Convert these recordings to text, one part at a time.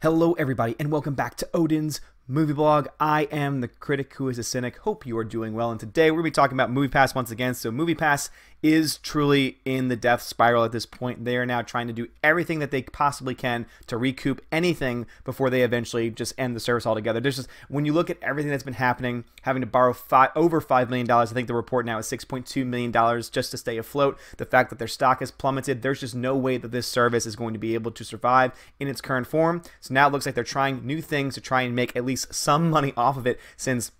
Hello everybody and welcome back to Odin's Movie Blog. I am the critic who is a cynic. Hope you are doing well, and today we're going to be talking about MoviePass once again. So MoviePass is truly in the death spiral at this point. They are now trying to do everything that they possibly can to recoup anything before they eventually just end the service altogether. There's just, when you look at everything that's been happening, having to borrow over $5 million, I think the report now is $6.2 million just to stay afloat. The fact that their stock has plummeted, there's just no way that this service is going to be able to survive in its current form. So now it looks like they're trying new things to try and make at least some money off of it, since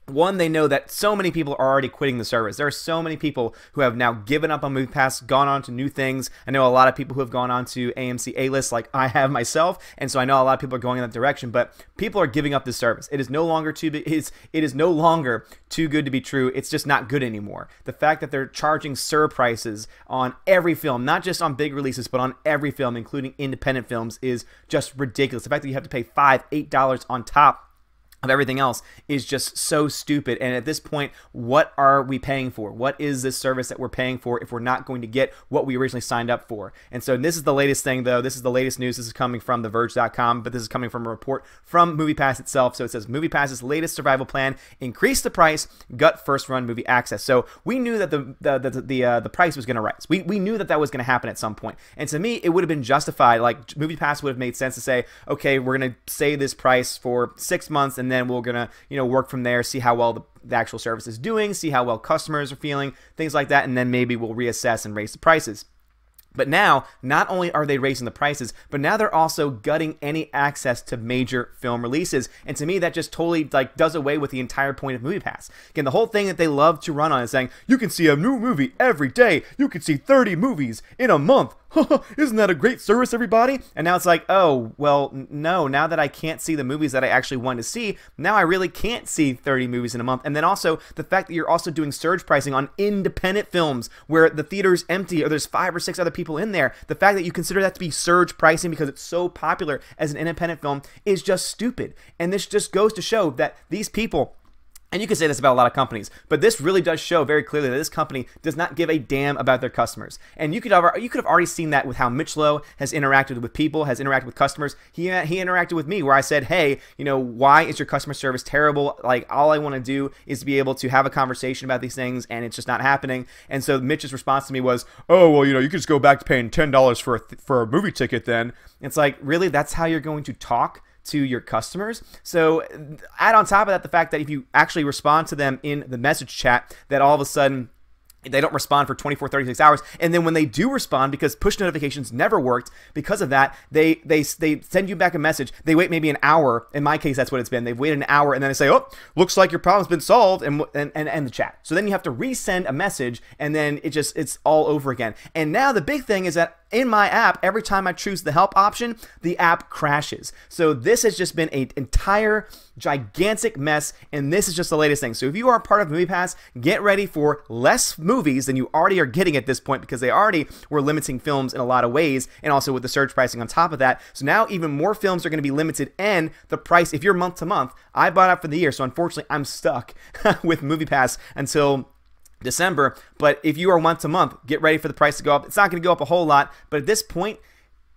one, they know that so many people are already quitting the service. There are so many people who have now given up on MoviePass, gone on to new things. I know a lot of people who have gone on to AMC A-list, like I have myself, and so I know a lot of people are going in that direction. But people are giving up this service. It is no longer it is no longer too good to be true. It's just not good anymore. The fact that they're charging surprises on every film, not just on big releases, but on every film, including independent films, is just ridiculous. The fact that you have to pay $5, $8 on top of everything else is just so stupid. And at this point, what are we paying for? What is this service that we're paying for if we're not going to get what we originally signed up for? And so this is the latest thing, though. This is the latest news. This is coming from TheVerge.com, but this is coming from a report from MoviePass itself. So it says MoviePass's latest survival plan: increase the price, gut first run movie access. So we knew that the price was going to rise. We knew that was going to happen at some point. And to me, it would have been justified. Like, MoviePass would have made sense to say, okay, we're going to say this price for 6 months, and then we're gonna work from there, see how well the actual service is doing, see how well customers are feeling, things like that, and then maybe we'll reassess and raise the prices. But now, not only are they raising the prices, but now they're also gutting any access to major film releases. And to me, that just totally does away with the entire point of MoviePass. Again, the whole thing that they love to run on is saying, you can see a new movie every day. You can see 30 movies in a month. Isn't that a great service, everybody? And now it's like, oh, well, no. Now that I can't see the movies that I actually want to see, now I really can't see 30 movies in a month. And then also the fact that you're also doing surge pricing on independent films where the theater's empty or there's 5 or 6 other people in there. The fact that you consider that to be surge pricing because it's so popular as an independent film is just stupid. And this just goes to show that these people, and you can say this about a lot of companies, but this really does show very clearly that this company does not give a damn about their customers. And you could have already seen that with how Mitch Lowe has interacted with people, has interacted with customers. He interacted with me where I said, hey, why is your customer service terrible? Like, all I want to do is be able to have a conversation about these things, and it's just not happening. And so Mitch's response to me was, oh, well, you could just go back to paying $10 for a movie ticket then. It's like, really? That's how you're going to talk to your customers? So add on top of that the fact that if you actually respond to them in the message chat, that all of a sudden they don't respond for 24, 36 hours. And then when they do respond, because push notifications never worked, because of that, they send you back a message. They wait maybe an hour. In my case, that's what it's been. They've waited an hour, and then they say, oh, looks like your problem's been solved, and end the chat. So then you have to resend a message, and then it's all over again. And now the big thing is that in my app, every time I choose the help option, the app crashes. So this has just been an entire gigantic mess, and this is just the latest thing. So if you are a part of MoviePass, get ready for less movies than you already are getting at this point, because they already were limiting films in a lot of ways, and also with the surge pricing on top of that. So now even more films are going to be limited, and the price, if you're month to month, I bought it for the year, so unfortunately I'm stuck with MoviePass until December. But if you are month to month, get ready for the price to go up. It's not going to go up a whole lot, but at this point,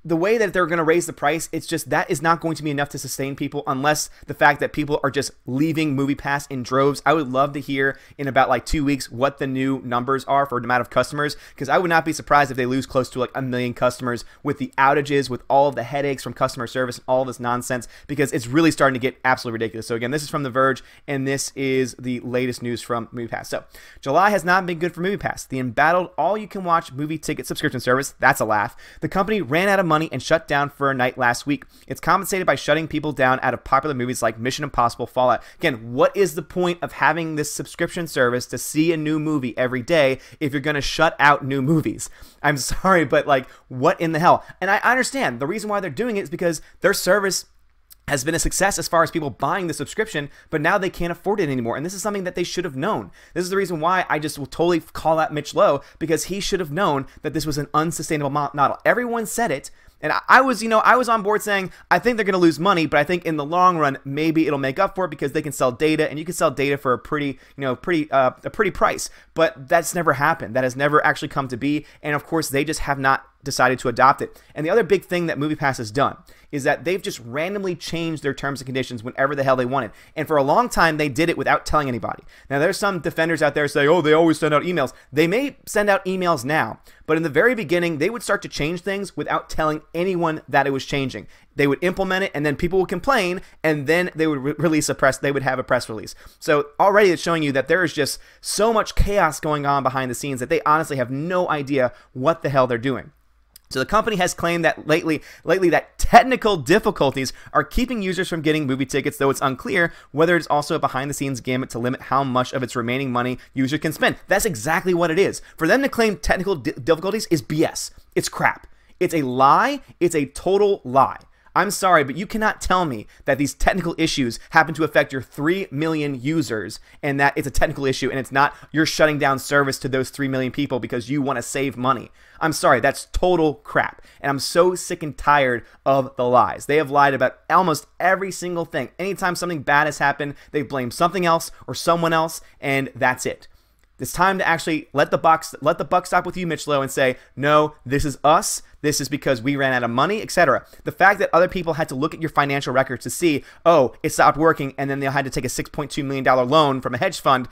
the way that they're going to raise the price, it's just that is not going to be enough to sustain people, unless the fact that people are just leaving MoviePass in droves. I would love to hear in about like 2 weeks what the new numbers are for the amount of customers, because I would not be surprised if they lose close to like 1 million customers with the outages, with all of the headaches from customer service and all this nonsense, because it's really starting to get absolutely ridiculous. So again, this is from The Verge, and this is the latest news from MoviePass. So July has not been good for MoviePass. The embattled all-you-can-watch movie ticket subscription service, that's a laugh. The company ran out of money and shut down for a night last week. It's compensated by shutting people down out of popular movies like Mission Impossible Fallout. Again, what is the point of having this subscription service to see a new movie every day if you're going to shut out new movies? I'm sorry, but like, what in the hell? And I understand the reason why they're doing it is because their service has been a success as far as people buying the subscription, but now they can't afford it anymore. And this is something that they should have known. This is the reason why I just will totally call out Mitch Lowe, because he should have known that this was an unsustainable model. Everyone said it. And I was, I was on board saying, I think they're going to lose money, but I think in the long run, maybe it'll make up for it because they can sell data, and you can sell data for a pretty price. But that's never happened. That has never actually come to be. And of course, they just have not decided to adopt it. And the other big thing that MoviePass has done is that they've just randomly changed their terms and conditions whenever the hell they wanted. And for a long time, they did it without telling anybody. Now, there's some defenders out there saying, oh, they always send out emails. They may send out emails now, but in the very beginning, they would start to change things without telling anyone that it was changing. They would implement it, and then people would complain, and then they would release they would have a press release. So already it's showing you that there is just so much chaos going on behind the scenes that they honestly have no idea what the hell they're doing. So the company has claimed that lately that technical difficulties are keeping users from getting movie tickets, though it's unclear whether it's also a behind-the-scenes gambit to limit how much of its remaining money users can spend. That's exactly what it is. For them to claim technical difficulties is BS. It's crap. It's a lie. It's a total lie. I'm sorry, but you cannot tell me that these technical issues happen to affect your 3 million users and that it's a technical issue and it's not you're shutting down service to those 3 million people because you want to save money. I'm sorry, that's total crap. And I'm so sick and tired of the lies. They have lied about almost every single thing. Anytime something bad has happened, they blame something else or someone else, and that's it. It's time to actually let the buck stop with you, Michelo, and say, no, this is us. This is because we ran out of money, etc. The fact that other people had to look at your financial records to see, oh, it stopped working, and then they had to take a $6.2 million loan from a hedge fund.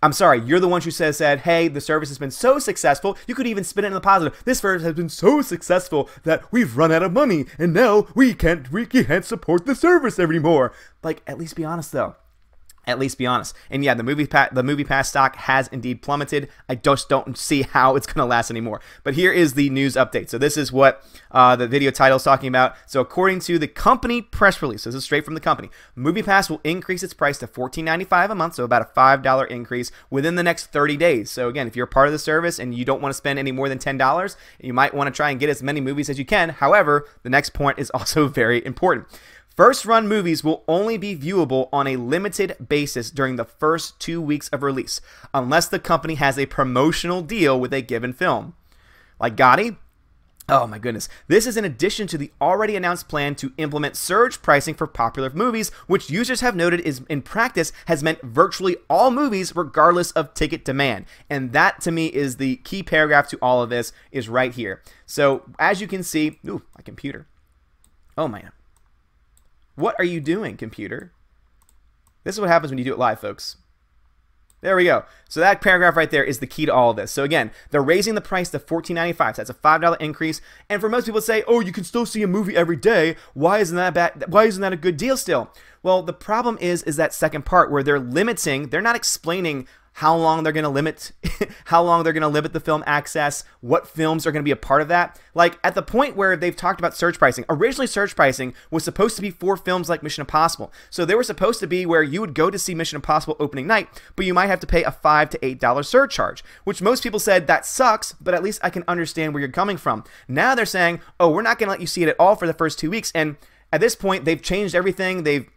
I'm sorry, you're the one who said, hey, the service has been so successful. You could even spin it in the positive. This service has been so successful that we've run out of money, and now we can't support the service anymore. Like, at least be honest, though. At least be honest. And yeah, the MoviePass stock has indeed plummeted. I just don't see how it's going to last anymore. But here is the news update. So this is what the video title is talking about. So according to the company press release, this is straight from the company, MoviePass will increase its price to $14.95 a month, so about a $5 increase within the next 30 days. So again, if you're part of the service and you don't want to spend any more than $10, you might want to try and get as many movies as you can. However, the next point is also very important. First-run movies will only be viewable on a limited basis during the first 2 weeks of release, unless the company has a promotional deal with a given film. Like Gotti? Oh my goodness. This is in addition to the already announced plan to implement surge pricing for popular movies, which users have noted is in practice has meant virtually all movies regardless of ticket demand. And that to me is the key paragraph to all of this is right here. So as you can see, ooh, my computer. Oh man. What are you doing, computer? This is what happens when you do it live, folks. There we go. So that paragraph right there is the key to all of this. So again, they're raising the price to $14.95. So that's a $5 increase. And for most people to say, oh, you can still see a movie every day. Why isn't that bad? Why isn't that a good deal still? Well, the problem is that second part where they're limiting, they're not explaining how long they're going to limit the film access, what films are going to be a part of that. Like at the point where they've talked about surge pricing, originally surge pricing was supposed to be for films like Mission Impossible. So they were supposed to be where you would go to see Mission Impossible opening night, but you might have to pay a $5 to $8 surcharge, which most people said that sucks, but at least I can understand where you're coming from. Now they're saying, oh, we're not going to let you see it at all for the first 2 weeks. And at this point, they've changed everything. They've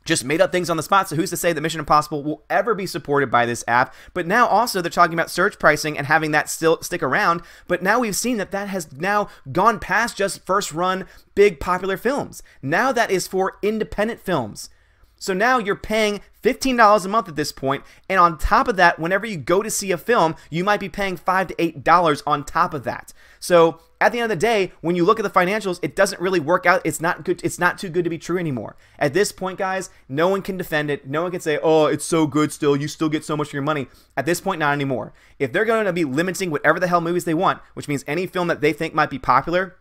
just made up things on the spot, so who's to say that Mission Impossible will ever be supported by this app? But now also they're talking about surge pricing and having that still stick around, but now we've seen that that has now gone past just first run big popular films. Now that is for independent films. So now you're paying $15 a month at this point, and on top of that, whenever you go to see a film, you might be paying $5 to $8 on top of that. So at the end of the day, when you look at the financials, it doesn't really work out. It's not good. It's not too good to be true anymore. At this point, guys, no one can defend it. No one can say, oh, it's so good still. You still get so much for your money. At this point, not anymore. If they're going to be limiting whatever the hell movies they want, which means any film that they think might be popular,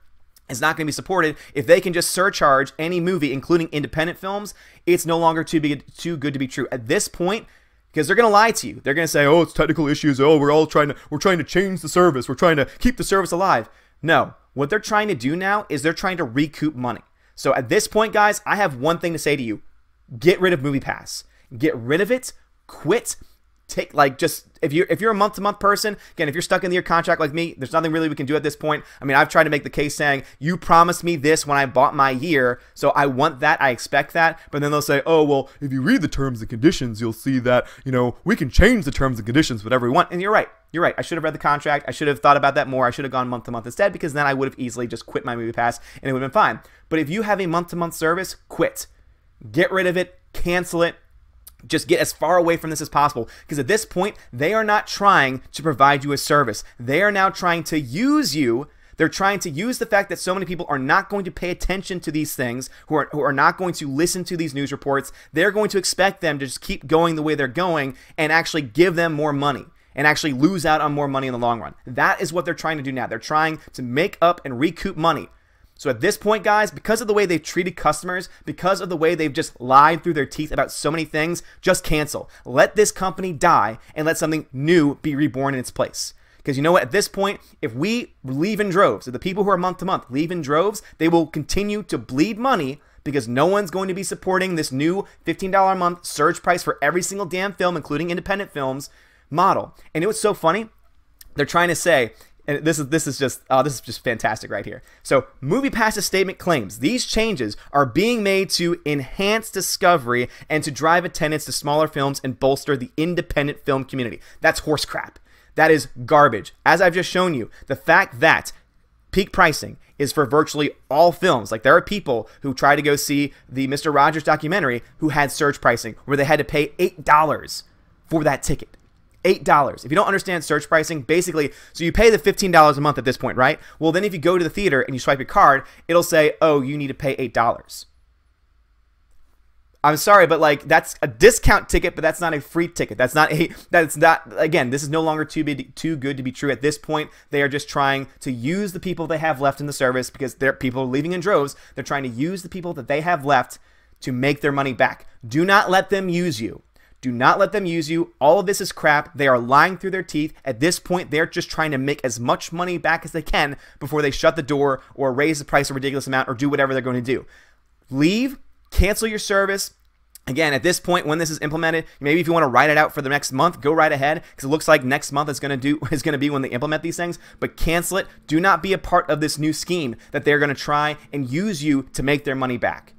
is not going to be supported. If they can just surcharge any movie, including independent films, it's no longer too good to be true. At this point, because they're going to lie to you. They're going to say, oh, it's technical issues. Oh, we're trying to change the service. We're trying to keep the service alive. No, what they're trying to do now is they're trying to recoup money. So at this point, guys, I have one thing to say to you. Get rid of MoviePass. Get rid of it. Quit. take, like, just if you're a month-to-month person, again, if you're stuck in your contract like me, there's nothing really we can do at this point. I mean, I've tried to make the case saying, you promised me this when I bought my year, so I want that, I expect that. But then they'll say, oh, well, if you read the terms and conditions, you'll see that, you know, we can change the terms and conditions whatever we want. And you're right. You're right. I should have read the contract. I should have thought about that more. I should have gone month-to-month instead, because then I would have easily just quit my MoviePass and it would have been fine. But if you have a month-to-month service, quit. Get rid of it. Cancel it. Just get as far away from this as possible, because at this point, they are not trying to provide you a service. They are now trying to use you. They're trying to use the fact that so many people are not going to pay attention to these things, who are not going to listen to these news reports. They're going to expect them to just keep going the way they're going and actually give them more money and actually lose out on more money in the long run. That is what they're trying to do now. They're trying to make up and recoup money. So at this point, guys, because of the way they've treated customers, because of the way they've just lied through their teeth about so many things, just cancel. Let this company die and let something new be reborn in its place. Because you know what? At this point, if we leave in droves, if the people who are month to month leave in droves, they will continue to bleed money, because no one's going to be supporting this new $15 a month surge price for every single damn film, including independent films, model. And it was so funny. They're trying to say, and this is just fantastic right here. So MoviePass's statement claims these changes are being made to enhance discovery and to drive attendance to smaller films and bolster the independent film community. That's horse crap. That is garbage. As I've just shown you, the fact that peak pricing is for virtually all films. Like, there are people who try to go see the Mr. Rogers documentary who had surge pricing where they had to pay $8 for that ticket. $8. If you don't understand surge pricing, basically, so you pay the $15 a month at this point, right? Well, then if you go to the theater and you swipe your card, it'll say, oh, you need to pay $8. I'm sorry, but like, that's a discount ticket, but that's not a free ticket. That's not, again, this is no longer too good to be true at this point. They are just trying to use the people they have left in the service, because people are leaving in droves. They're trying to use the people that they have left to make their money back. Do not let them use you. Do not let them use you. All of this is crap. They are lying through their teeth. At this point, they're just trying to make as much money back as they can before they shut the door or raise the price a ridiculous amount or do whatever they're going to do. Leave, cancel your service. Again, at this point, when this is implemented, maybe if you want to write it out for the next month, go right ahead, because it looks like next month is going to be when they implement these things. But cancel it. Do not be a part of this new scheme that they're going to try and use you to make their money back.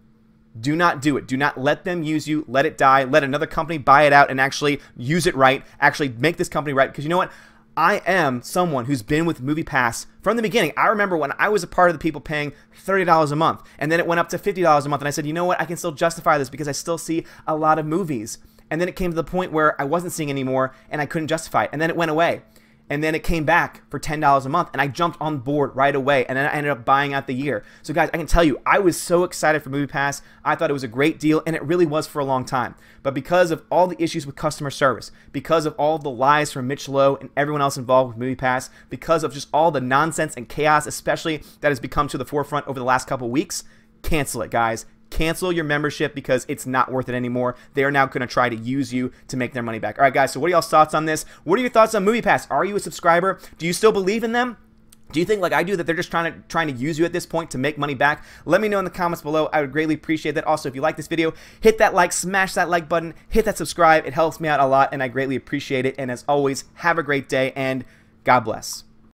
Do not do it. Do not let them use you. Let it die. Let another company buy it out and actually use it right. Actually make this company right. Because you know what? I am someone who's been with MoviePass from the beginning. I remember when I was a part of the people paying $30 a month, and then it went up to $50 a month, and I said, you know what? I can still justify this because I still see a lot of movies. And then it came to the point where I wasn't seeing anymore, and I couldn't justify it. And then it went away. And then it came back for $10 a month, and I jumped on board right away, and then I ended up buying out the year. So guys, I can tell you, I was so excited for MoviePass. I thought it was a great deal, and it really was for a long time. But because of all the issues with customer service, because of all the lies from Mitch Lowe and everyone else involved with MoviePass, because of just all the nonsense and chaos, especially that has become to the forefront over the last couple of weeks, cancel it, guys. Cancel your membership, because it's not worth it anymore. They are now going to try to use you to make their money back. All right, guys, so what are y'all's thoughts on this? What are your thoughts on MoviePass? Are you a subscriber? Do you still believe in them? Do you think, like I do, that they're just trying to use you at this point to make money back? Let me know in the comments below. I would greatly appreciate that. Also, if you like this video, hit that like, smash that like button, hit that subscribe. It helps me out a lot, and I greatly appreciate it. And as always, have a great day, and God bless.